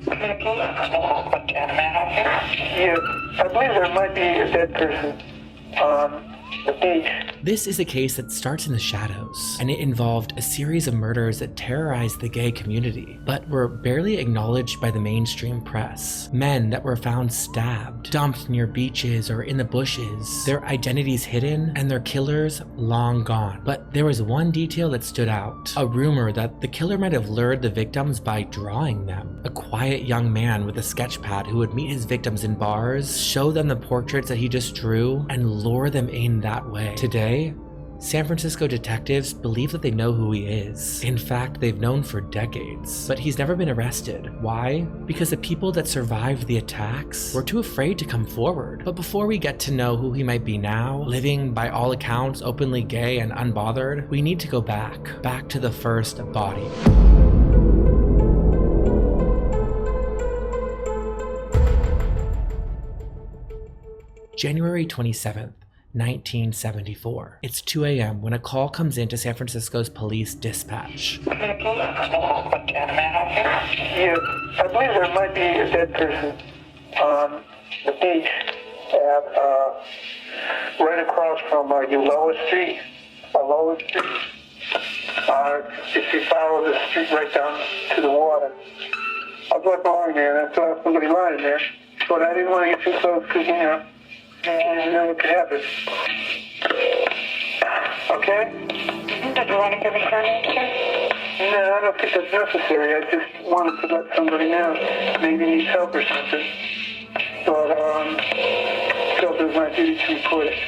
Communicate? What, and a man out here? Yeah, I believe there might be a dead person on the beach. This is a case that starts in the shadows, and it involved a series of murders that terrorized the gay community, but were barely acknowledged by the mainstream press. Men that were found stabbed, dumped near beaches or in the bushes, their identities hidden, and their killers long gone. But there was one detail that stood out, a rumor that the killer might have lured the victims by drawing them. A quiet young man with a sketchpad who would meet his victims in bars, show them the portraits that he just drew, and lure them in that way. Today, San Francisco detectives believe that they know who he is. In fact, they've known for decades, but he's never been arrested. Why? Because the people that survived the attacks were too afraid to come forward. But before we get to know who he might be now, living by all accounts openly gay and unbothered, we need to go back to the first body. January 27th. 1974. It's 2 a.m. when a call comes into San Francisco's police dispatch. Communicate? What, and a man out here? Yeah, I believe there might be a dead person on the beach at, right across from Ulloa Street. If you follow the street right down to the water. I was right along there and I saw somebody lying there, but I didn't want to get too close because, you know what could happen. Okay? Did you want to give me your name, sir? No, I don't think that's necessary. I just wanted to let somebody know. Maybe he needs help or something. But, felt it was my duty to report it.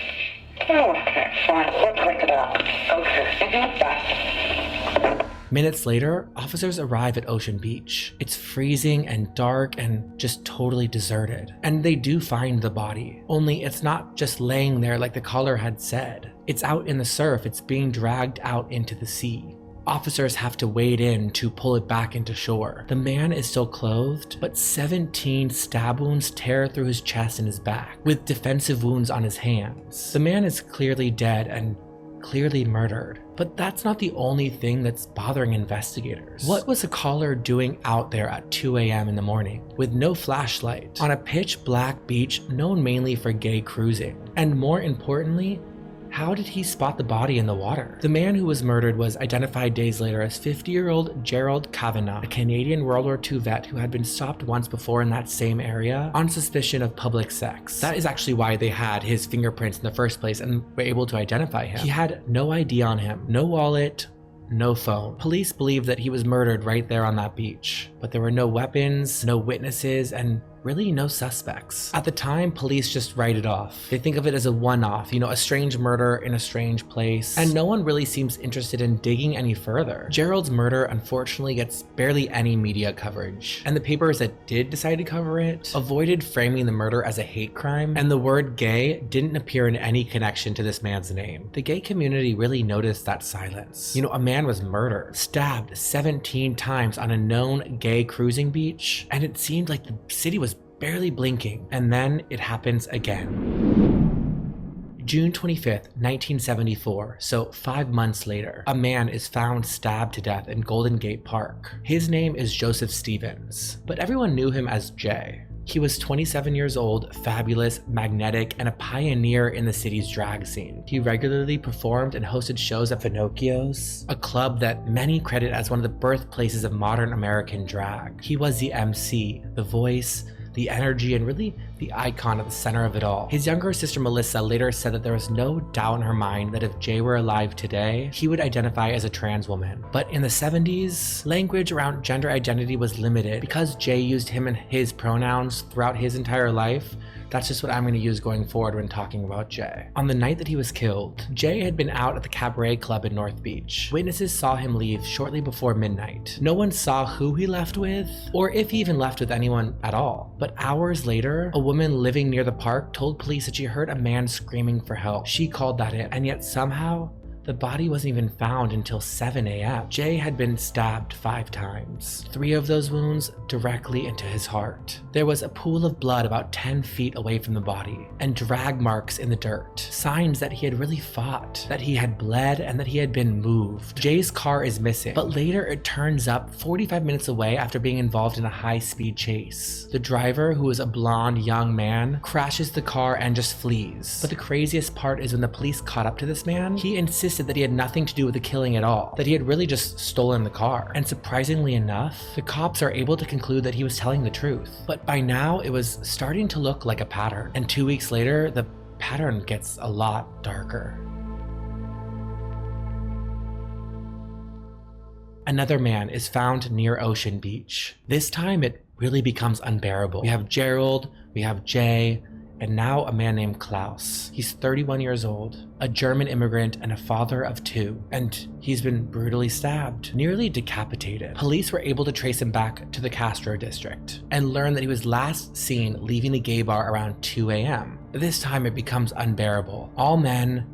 Oh, okay, fine. Let's check it out. Okay. Bye. Minutes later, officers arrive at Ocean Beach. It's freezing and dark and just totally deserted. And they do find the body. Only it's not just laying there like the caller had said. It's out in the surf. It's being dragged out into the sea. Officers have to wade in to pull it back into shore. The man is still clothed, but 17 stab wounds tear through his chest and his back, with defensive wounds on his hands. The man is clearly dead and clearly murdered. But that's not the only thing that's bothering investigators. What was the caller doing out there at 2 a.m. in the morning with no flashlight on a pitch black beach known mainly for gay cruising? And more importantly, how did he spot the body in the water? The man who was murdered was identified days later as 50-year-old Gerald Kavanagh, a Canadian World War II vet who had been stopped once before in that same area on suspicion of public sex. That is actually why they had his fingerprints in the first place and were able to identify him. He had no ID on him, no wallet, no phone. Police believe that he was murdered right there on that beach, but there were no weapons, no witnesses, and really no suspects. At the time, police just write it off. They think of it as a one-off, a strange murder in a strange place, and no one really seems interested in digging any further. Gerald's murder unfortunately gets barely any media coverage, and the papers that did decide to cover it avoided framing the murder as a hate crime, and the word gay didn't appear in any connection to this man's name. The gay community really noticed that silence. A man was murdered, stabbed 17 times on a known gay cruising beach, and it seemed like the city was barely blinking. And then it happens again. June 25th, 1974, so 5 months later, a man is found stabbed to death in Golden Gate Park. His name is Joseph Stevens, but everyone knew him as Jay. He was 27 years old, fabulous, magnetic, and a pioneer in the city's drag scene. He regularly performed and hosted shows at Finocchio's, a club that many credit as one of the birthplaces of modern American drag. He was the MC, the voice, the energy, and really the icon at the center of it all. His younger sister Melissa later said that there was no doubt in her mind that if Jay were alive today, he would identify as a trans woman. But in the 70s, language around gender identity was limited. Because Jay used him and his pronouns throughout his entire life, that's just what I'm going to use going forward when talking about Jay. On the night that he was killed, Jay had been out at the Cabaret Club in North Beach. Witnesses saw him leave shortly before midnight. No one saw who he left with, or if he even left with anyone at all. But hours later, a woman living near the park told police that she heard a man screaming for help. She called that in, and yet somehow, The body wasn't even found until 7 a.m. Jay had been stabbed 5 times, 3 of those wounds directly into his heart. There was a pool of blood about 10 feet away from the body, and drag marks in the dirt, signs that he had really fought, that he had bled, and that he had been moved. Jay's car is missing, but later it turns up 45 minutes away after being involved in a high-speed chase. The driver, who is a blonde young man, crashes the car and just flees. But the craziest part is when the police caught up to this man, he insisted that he had nothing to do with the killing at all, that he had really just stolen the car. And surprisingly enough, the cops are able to conclude that he was telling the truth. But by now, it was starting to look like a pattern. And 2 weeks later, the pattern gets a lot darker. Another man is found near Ocean Beach. This time, it really becomes unbearable. We have Gerald, we have Jay, and now a man named Klaus. He's 31 years old, a German immigrant and a father of 2, and he's been brutally stabbed, nearly decapitated. Police were able to trace him back to the Castro district and learn that he was last seen leaving the gay bar around 2 a.m. This time it becomes unbearable. All men,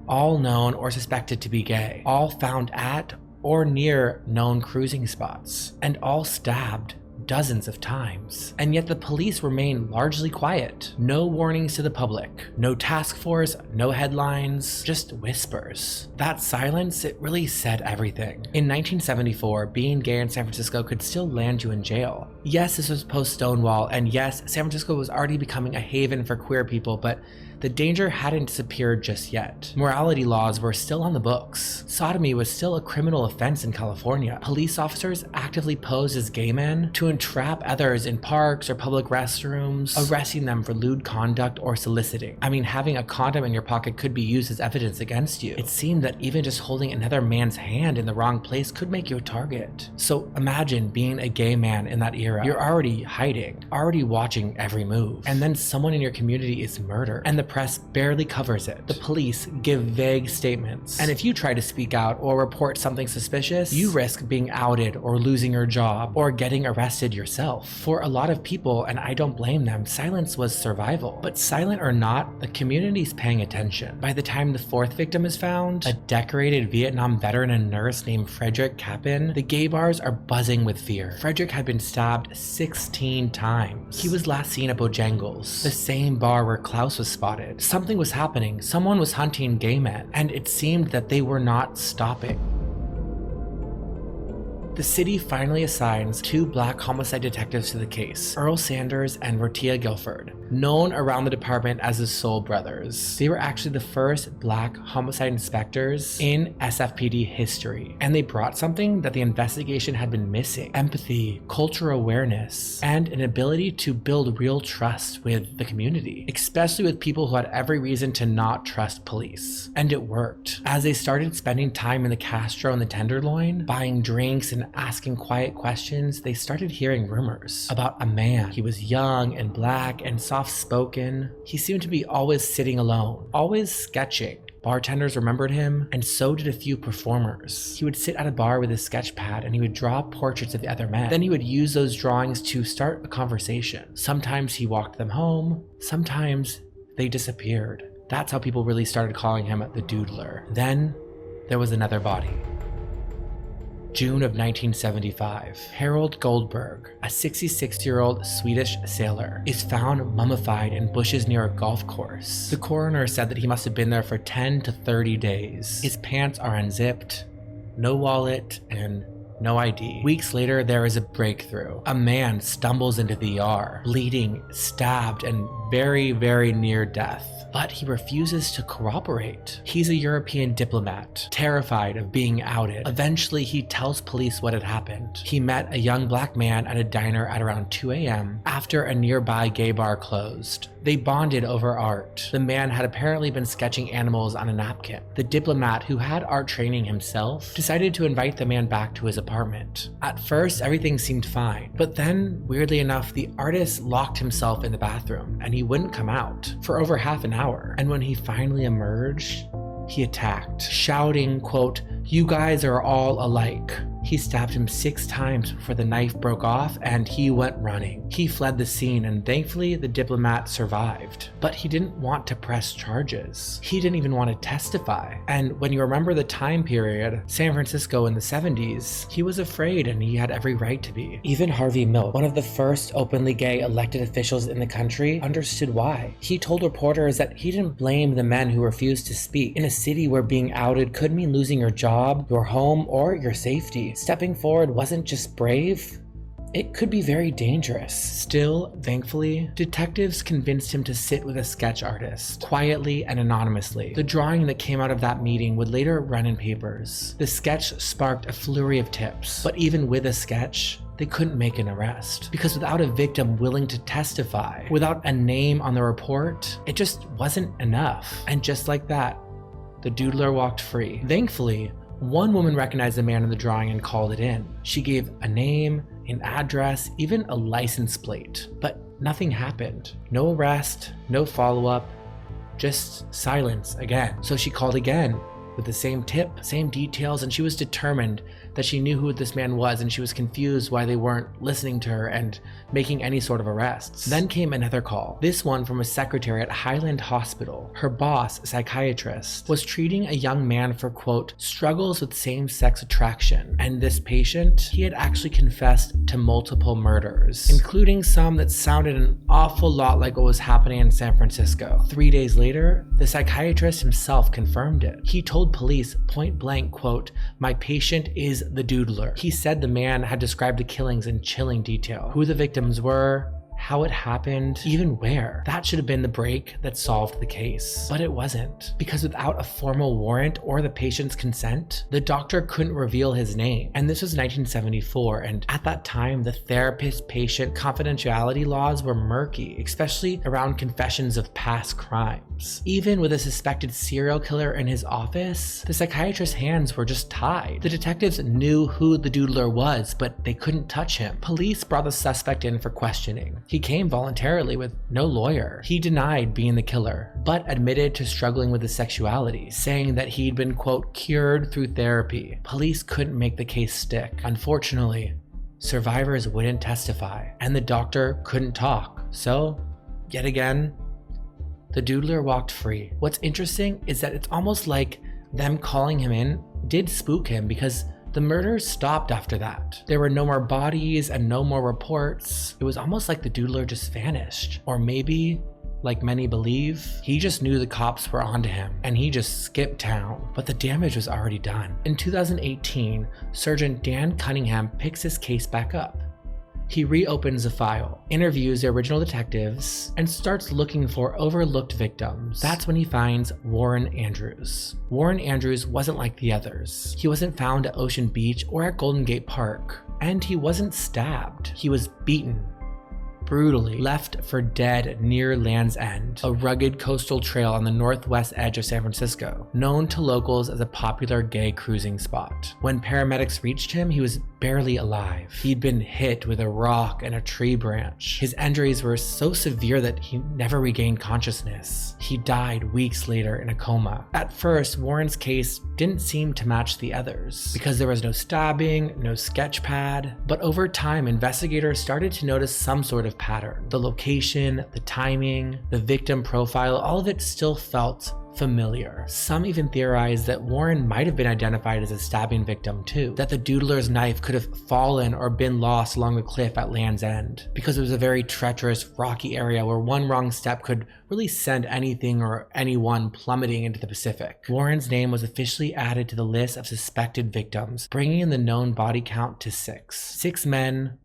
all known or suspected to be gay, all found at or near known cruising spots, and all stabbed dozens of times. And yet the police remain largely quiet. No warnings to the public, no task force, no headlines, just whispers. That silence, it really said everything. In 1974, being gay in San Francisco could still land you in jail. Yes, this was post-Stonewall, and yes, San Francisco was already becoming a haven for queer people, but the danger hadn't disappeared just yet. Morality laws were still on the books. Sodomy was still a criminal offense in California. Police officers actively posed as gay men to entrap others in parks or public restrooms, arresting them for lewd conduct or soliciting. I mean, having a condom in your pocket could be used as evidence against you. It seemed that even just holding another man's hand in the wrong place could make you a target. So imagine being a gay man in that era. You're already hiding, already watching every move, and then someone in your community is murdered, and the press barely covers it. The police give vague statements, and if you try to speak out or report something suspicious, you risk being outed or losing your job or getting arrested yourself. For a lot of people, and I don't blame them, silence was survival. But silent or not, the community's paying attention. By the time the 4th victim is found, a decorated Vietnam veteran and nurse named Frederick Kappen, the gay bars are buzzing with fear. Frederick had been stabbed 16 times. He was last seen at Bojangles, the same bar where Klaus was spotted. Something was happening. Someone was hunting gay men, and it seemed that they were not stopping. The city finally assigns 2 black homicide detectives to the case, Earl Sanders and Rotia Guilford, known around the department as the Soul Brothers. They were actually the first black homicide inspectors in SFPD history, and they brought something that the investigation had been missing: empathy, cultural awareness, and an ability to build real trust with the community, especially with people who had every reason to not trust police. And it worked. As they started spending time in the Castro and the Tenderloin, buying drinks and asking quiet questions, they started hearing rumors about a man. He was young and black and soft-spoken. He seemed to be always sitting alone, always sketching. Bartenders remembered him, and so did a few performers. He would sit at a bar with his sketchpad and he would draw portraits of the other men. Then he would use those drawings to start a conversation. Sometimes he walked them home, sometimes they disappeared. That's how people really started calling him the Doodler. Then there was another body. June of 1975, Harold Goldberg, a 66-year-old Swedish sailor, is found mummified in bushes near a golf course. The coroner said that he must have been there for 10 to 30 days. His pants are unzipped, no wallet, and no ID. Weeks later, there is a breakthrough. A man stumbles into the ER, bleeding, stabbed, and very, very near death. But he refuses to cooperate. He's a European diplomat, terrified of being outed. Eventually, he tells police what had happened. He met a young black man at a diner at around 2 a.m. after a nearby gay bar closed. They bonded over art. The man had apparently been sketching animals on a napkin. The diplomat, who had art training himself, decided to invite the man back to his apartment. At first, everything seemed fine, but then, weirdly enough, the artist locked himself in the bathroom and he wouldn't come out for over half an hour. And when he finally emerged, he attacked, shouting, quote, "You guys are all alike," He stabbed him 6 times before the knife broke off and he went running. He fled the scene and thankfully the diplomat survived. But he didn't want to press charges. He didn't even want to testify. And when you remember the time period, San Francisco in the 70s, he was afraid and he had every right to be. Even Harvey Milk, one of the first openly gay elected officials in the country, understood why. He told reporters that he didn't blame the men who refused to speak. In a city where being outed could mean losing your job, your home, or your safety, stepping forward wasn't just brave, it could be very dangerous. Still, thankfully, detectives convinced him to sit with a sketch artist, quietly and anonymously. The drawing that came out of that meeting would later run in papers. The sketch sparked a flurry of tips, but even with a sketch, they couldn't make an arrest. Because without a victim willing to testify, without a name on the report, it just wasn't enough. And just like that, the Doodler walked free. Thankfully, one woman recognized the man in the drawing and called it in. She gave a name, an address, even a license plate, but nothing happened. No arrest, no follow-up, just silence again. So she called again with the same tip, same details, and she was determined that she knew who this man was, and she was confused why they weren't listening to her and making any sort of arrests. Then came another call, this one from a secretary at Highland Hospital. Her boss, a psychiatrist, was treating a young man for, quote, struggles with same-sex attraction, and this patient, he had actually confessed to multiple murders, including some that sounded an awful lot like what was happening in San Francisco. 3 days later, the psychiatrist himself confirmed it. He told police point blank, quote, my patient is the Doodler. He said the man had described the killings in chilling detail, who the victims were, how it happened, even where. That should have been the break that solved the case. But it wasn't, because without a formal warrant or the patient's consent, the doctor couldn't reveal his name. And this was 1974, and at that time, the therapist-patient confidentiality laws were murky, especially around confessions of past crimes. Even with a suspected serial killer in his office, the psychiatrist's hands were just tied. The detectives knew who the Doodler was, but they couldn't touch him. Police brought the suspect in for questioning. He came voluntarily with no lawyer. He denied being the killer, but admitted to struggling with his sexuality, saying that he'd been, quote, cured through therapy. Police couldn't make the case stick. Unfortunately, survivors wouldn't testify, and the doctor couldn't talk. So, yet again, the Doodler walked free. What's interesting is that it's almost like them calling him in did spook him, because the murders stopped after that. There were no more bodies and no more reports. It was almost like the Doodler just vanished. Or maybe, like many believe, he just knew the cops were onto him and he just skipped town. But the damage was already done. In 2018, Surgeon Dan Cunningham picks his case back up. He reopens the file, interviews the original detectives, and starts looking for overlooked victims. That's when he finds Warren Andrews. Warren Andrews wasn't like the others. He wasn't found at Ocean Beach or at Golden Gate Park, and he wasn't stabbed. He was beaten, brutally left for dead near Land's End, a rugged coastal trail on the northwest edge of San Francisco, known to locals as a popular gay cruising spot. When paramedics reached him, he was barely alive. He'd been hit with a rock and a tree branch. His injuries were so severe that he never regained consciousness. He died weeks later in a coma. At first, Warren's case didn't seem to match the others because there was no stabbing, no sketchpad, but over time, investigators started to notice some sort of pattern. The location, the timing, the victim profile, all of it still felt familiar. Some even theorized that Warren might have been identified as a stabbing victim too, that the Doodler's knife could have fallen or been lost along the cliff at Land's End, because it was a very treacherous, rocky area where one wrong step could really send anything or anyone plummeting into the Pacific. Warren's name was officially added to the list of suspected victims, bringing the known body count to 6. 6 men,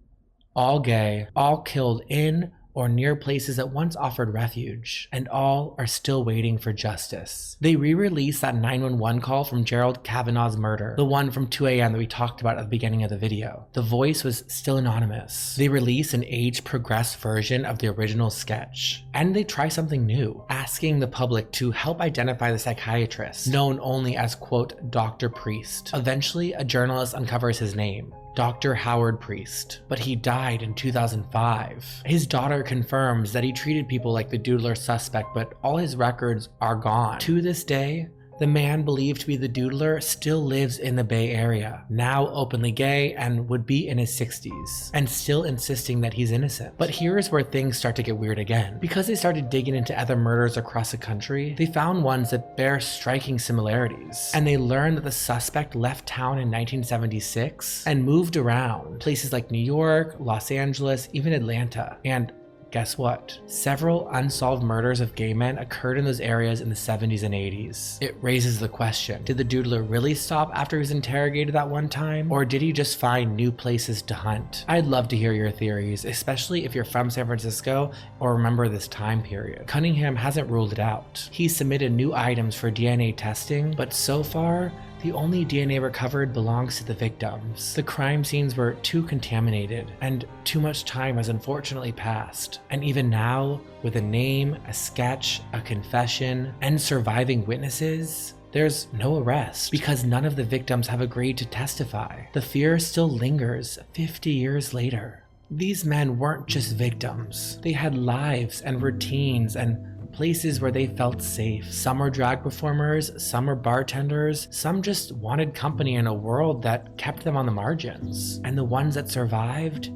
all gay, all killed in or near places that once offered refuge, and all are still waiting for justice. They re-released that 911 call from Gerald Kavanaugh's murder, the one from 2 a.m. that we talked about at the beginning of the video. The voice was still anonymous. They released an age-progressed version of the original sketch, and they try something new, asking the public to help identify the psychiatrist, known only as, quote, Dr. Priest. Eventually, a journalist uncovers his name, Dr. Howard Priest, but he died in 2005. His daughter confirms that he treated people like the Doodler suspect, but all his records are gone. To this day, The man believed to be the Doodler still lives in the Bay Area, now openly gay and would be in his 60s, and still insisting that he's innocent. But here's where things start to get weird again. Because they started digging into other murders across the country, they found ones that bear striking similarities. And they learned that the suspect left town in 1976 and moved around places like New York, Los Angeles, even Atlanta. And guess what? Several unsolved murders of gay men occurred in those areas in the 70s and 80s. It raises the question, did the Doodler really stop after he was interrogated that one time? Or did he just find new places to hunt? I'd love to hear your theories, especially if you're from San Francisco or remember this time period. Cunningham hasn't ruled it out. He submitted new items for DNA testing, but so far, the only DNA recovered belongs to the victims. The crime scenes were too contaminated, and too much time has unfortunately passed. And even now, with a name, a sketch, a confession, and surviving witnesses, there's no arrest because none of the victims have agreed to testify. The fear still lingers 50 years later. These men weren't just victims. They had lives and routines and places where they felt safe. Some were drag performers, some were bartenders, some just wanted company in a world that kept them on the margins. And the ones that survived,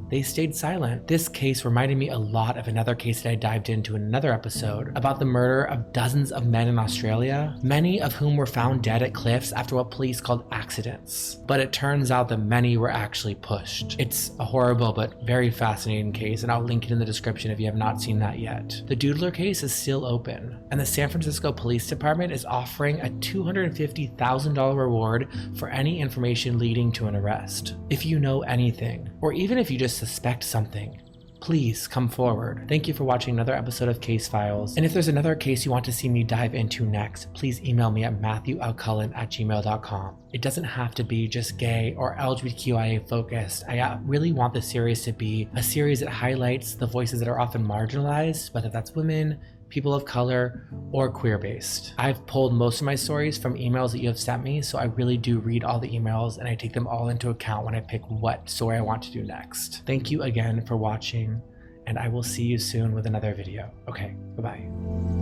they stayed silent. This case reminded me a lot of another case that I dived into in another episode about the murder of dozens of men in Australia, many of whom were found dead at cliffs after what police called accidents. But it turns out that many were actually pushed. It's a horrible but very fascinating case, and I'll link it in the description if you have not seen that yet. The Doodler case is still open, and the San Francisco Police Department is offering a $250,000 reward for any information leading to an arrest. If you know anything, or even if you just suspect something, please come forward. Thank you for watching another episode of Case Files. And if there's another case you want to see me dive into next, please email me at matthewalcullen@gmail.com. It doesn't have to be just gay or LGBTQIA focused. I really want this series to be a series that highlights the voices that are often marginalized, whether that's women, people of color, or queer-based. I've pulled most of my stories from emails that you have sent me, so I really do read all the emails and I take them all into account when I pick what story I want to do next. Thank you again for watching, and I will see you soon with another video. Okay, bye-bye.